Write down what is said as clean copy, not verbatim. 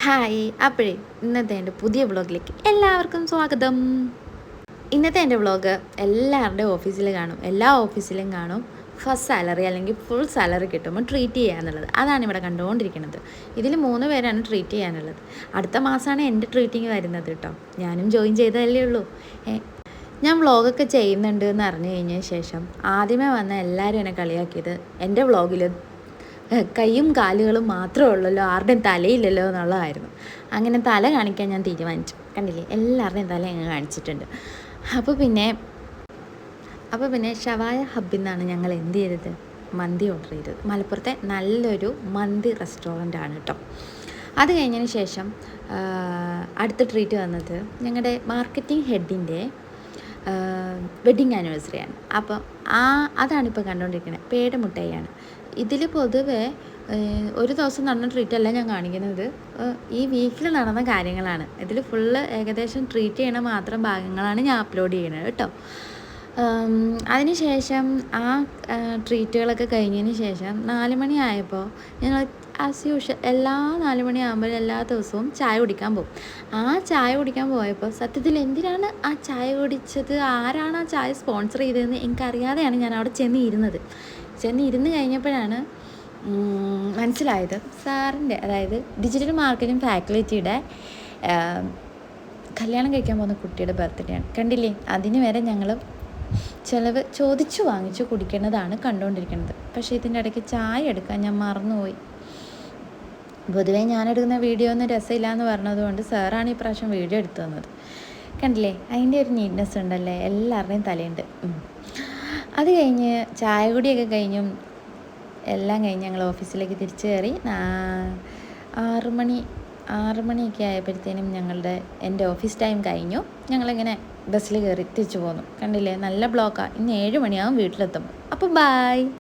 Hi. അപ്പോഴേ ഇന്നത്തെ എൻ്റെ പുതിയ വ്ളോഗിലേക്ക് എല്ലാവർക്കും സ്വാഗതം. ഇന്നത്തെ എൻ്റെ വ്ളോഗ് എല്ലാവരുടെയും ഓഫീസിൽ കാണും, എല്ലാ ഓഫീസിലും കാണും. ഫസ്റ്റ് സാലറി അല്ലെങ്കിൽ ഫുൾ സാലറി കിട്ടുമ്പോൾ ട്രീറ്റ് ചെയ്യാന്നുള്ളത്, അതാണ് ഇവിടെ കണ്ടുകൊണ്ടിരിക്കുന്നത്. ഇതിൽ 3 പേരാണ് ട്രീറ്റ് ചെയ്യാനുള്ളത്. അടുത്ത മാസമാണ് എൻ്റെ ട്രീറ്റിങ് വരുന്നത് കേട്ടോ. ഞാനും ജോയിൻ ചെയ്തതല്ലേ ഉള്ളൂ. ഞാൻ വ്ളോഗൊക്കെ ചെയ്യുന്നുണ്ട് എന്ന് അറിഞ്ഞു കഴിഞ്ഞ ശേഷം ആദ്യമേ വന്ന എല്ലാവരും എന്നെ കളിയാക്കിയത് എൻ്റെ വ്ളോഗിൽ കൈയും കാലുകളും മാത്രമേ ഉള്ളല്ലോ, ആരുടെയും തലയില്ലല്ലോ എന്നുള്ളതായിരുന്നു. അങ്ങനെ തല കാണിക്കാൻ ഞാൻ തീരുമാനിച്ചു. കണ്ടില്ലേ, എല്ലാവരുടെയും തല അങ്ങ് കാണിച്ചിട്ടുണ്ട്. അപ്പോൾ പിന്നെ ഷവായ ഹബ്ബിൽ നിന്നാണ് ഞങ്ങൾ എന്ത് ചെയ്തത്, മന്തി ഓർഡർ ചെയ്തത്. മലപ്പുറത്തെ നല്ലൊരു മന്തി റെസ്റ്റോറൻ്റാണ് കേട്ടോ. അത് കഴിഞ്ഞതിന് ശേഷം അടുത്ത ട്രീറ്റ് വന്നത് ഞങ്ങളുടെ മാർക്കറ്റിംഗ് ഹെഡിൻ്റെ വെഡ്ഡിങ് ആനിവേഴ്സറിയാണ്. അപ്പോൾ അതാണിപ്പോൾ കണ്ടുകൊണ്ടിരിക്കുന്നത്. പേട മുട്ടയാണ്. ഇതിൽ പൊതുവെ ഒരു ദിവസം നടന്ന ട്രീറ്റല്ല ഞാൻ കാണിക്കുന്നത്, ഈ വീക്കിൽ നടന്ന കാര്യങ്ങളാണ്. ഇതിൽ ഫുള്ള് ഏകദേശം ട്രീറ്റ് ചെയ്യണ മാത്രം ഭാഗങ്ങളാണ് ഞാൻ അപ്ലോഡ് ചെയ്യണത് കേട്ടോ. അതിനുശേഷം ആ ട്രീറ്റുകളൊക്കെ കഴിഞ്ഞതിന് ശേഷം 4 മണി ആയപ്പോൾ ഞങ്ങൾ ആസ് യൂഷ്വൽ എല്ലാ 4 മണിയാകുമ്പോൾ എല്ലാ ദിവസവും ചായ കുടിക്കാൻ പോകും. ആ ചായ കുടിക്കാൻ പോയപ്പോൾ സത്യത്തിൽ എന്തിനാണ് ആ ചായ കുടിച്ചത്, ആരാണ് ആ ചായ സ്പോൺസർ ചെയ്തതെന്ന് എനിക്കറിയാതെയാണ് ഞാൻ അവിടെ ചെന്നിരുന്ന് കഴിഞ്ഞപ്പോഴാണ് മനസ്സിലായത്, സാറിൻ്റെ അതായത് ഡിജിറ്റൽ മാർക്കറ്റിംഗ് ഫാക്കൽറ്റിയുടെ കല്യാണം കഴിക്കാൻ പോകുന്ന കുട്ടിയുടെ ബർത്ത്ഡേ ആണ്. കണ്ടില്ലേ, അതിന് വരെ ഞങ്ങൾ ചിലവ് ചോദിച്ചു വാങ്ങിച്ചു കുടിക്കുന്നതാണ് കണ്ടുകൊണ്ടിരിക്കുന്നത്. പക്ഷേ ഇതിൻ്റെ ഇടയ്ക്ക് ചായ എടുക്കാൻ ഞാൻ മറന്നുപോയി. പൊതുവേ ഞാനെടുക്കുന്ന വീഡിയോ ഒന്നും രസമില്ല എന്ന് പറഞ്ഞതുകൊണ്ട് സാറാണ് ഈ പ്രാവശ്യം വീഡിയോ എടുത്തു തന്നത്. കണ്ടില്ലേ, അതിൻ്റെ ഒരു നീറ്റ്നെസ് ഉണ്ടല്ലേ, എല്ലാവരുടെയും തലയുണ്ട്. അത് കഴിഞ്ഞ് ചായ കുടിയൊക്കെ കഴിഞ്ഞും എല്ലാം കഴിഞ്ഞ് ഞങ്ങൾ ഓഫീസിലേക്ക് തിരിച്ചു കയറി. 6 മണിയൊക്കെ ആയപ്പോഴത്തേനും എൻ്റെ ഓഫീസ് ടൈം കഴിഞ്ഞു. ഞങ്ങളിങ്ങനെ ബസ്സിൽ കയറി തിരിച്ചു പോന്നു. കണ്ടില്ലേ, നല്ല ബ്ലോക്കാണ്. ഇന്ന് 7 മണിയാവും വീട്ടിലെത്തുമ്പോൾ. അപ്പോൾ ബായ്.